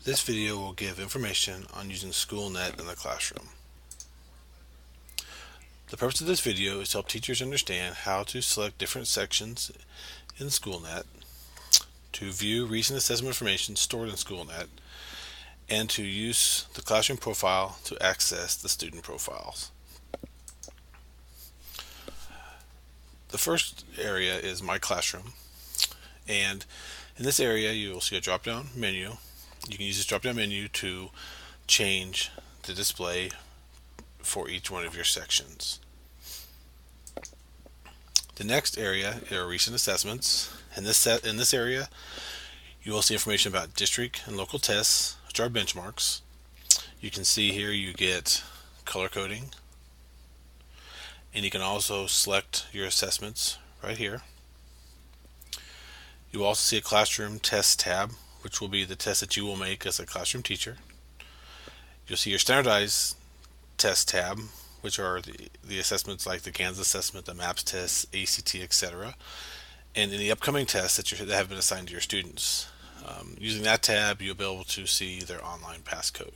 This video will give information on using SchoolNet in the classroom. The purpose of this video is to help teachers understand how to select different sections in SchoolNet, to view recent assessment information stored in SchoolNet, and to use the classroom profile to access the student profiles. The first area is My Classroom, and in this area you will see a drop-down menu. You can use this drop-down menu to change the display for each one of your sections. The next area are recent assessments. In this area, you will see information about district and local tests, which are benchmarks. You can see here you get color coding, and you can also select your assessments right here. You will also see a classroom test tab, which will be the test that you will make as a classroom teacher. You'll see your standardized test tab, which are the assessments like the Kansas assessment, the MAPS test, ACT, etc., and any upcoming tests that have been assigned to your students. Using that tab, you'll be able to see their online passcode.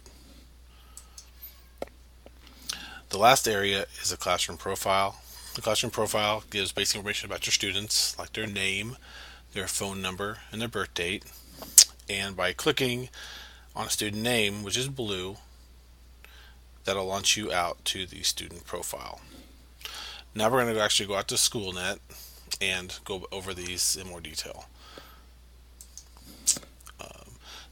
The last area is a classroom profile. The classroom profile gives basic information about your students, like their name, their phone number, and their birth date. And by clicking on a student name, which is blue, that'll launch you out to the student profile. Now we're going to actually go out to SchoolNet and go over these in more detail.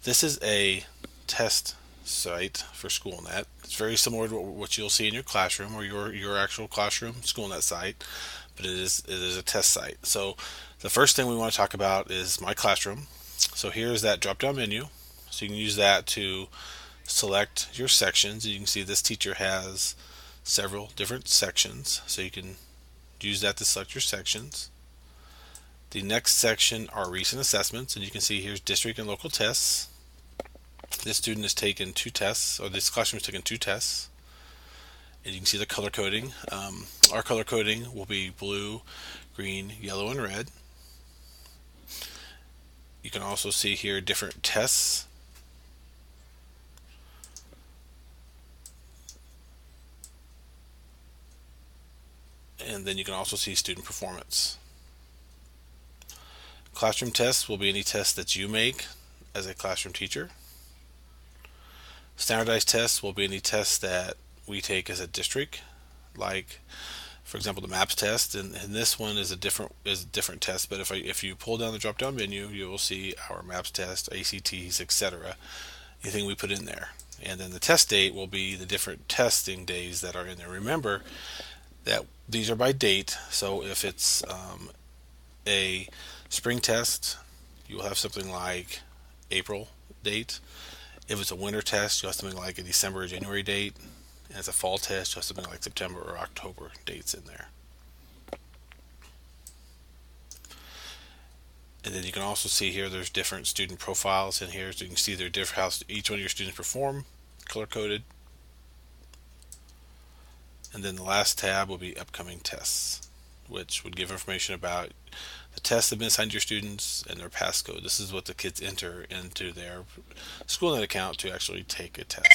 This is a test site for SchoolNet. It's very similar to what you'll see in your classroom or your actual classroom SchoolNet site, but it is a test site. So the first thing we want to talk about is My Classroom. So here's that drop-down menu. So you can use that to select your sections. You can see this teacher has several different sections, so you can use that to select your sections. The next section are recent assessments, and you can see here's district and local tests. This student has taken 2 tests, or this classroom has taken 2 tests, and you can see the color coding. Our color coding will be blue, green, yellow, and red. You can also see here different tests. And then you can also see student performance. Classroom tests will be any test that you make as a classroom teacher. Standardized tests will be any tests that we take as a district, like for example the MAPS test, and this one is a different test. But if you pull down the drop down menu, you will see our MAPS test, ACTs, etc. Anything we put in there, and then the test date will be the different testing days that are in there. Remember that these are by date, so if it's a spring test, you'll have something like April date. If it's a winter test, you'll have something like a December or January date. And it's a fall test, you'll have something like September or October dates in there. And then you can also see here there's different student profiles in here, so you can see their how each one of your students perform, color coded. And then the last tab will be upcoming tests, which would give information about the tests that have been assigned to your students and their passcode. This is what the kids enter into their SchoolNet account to actually take a test.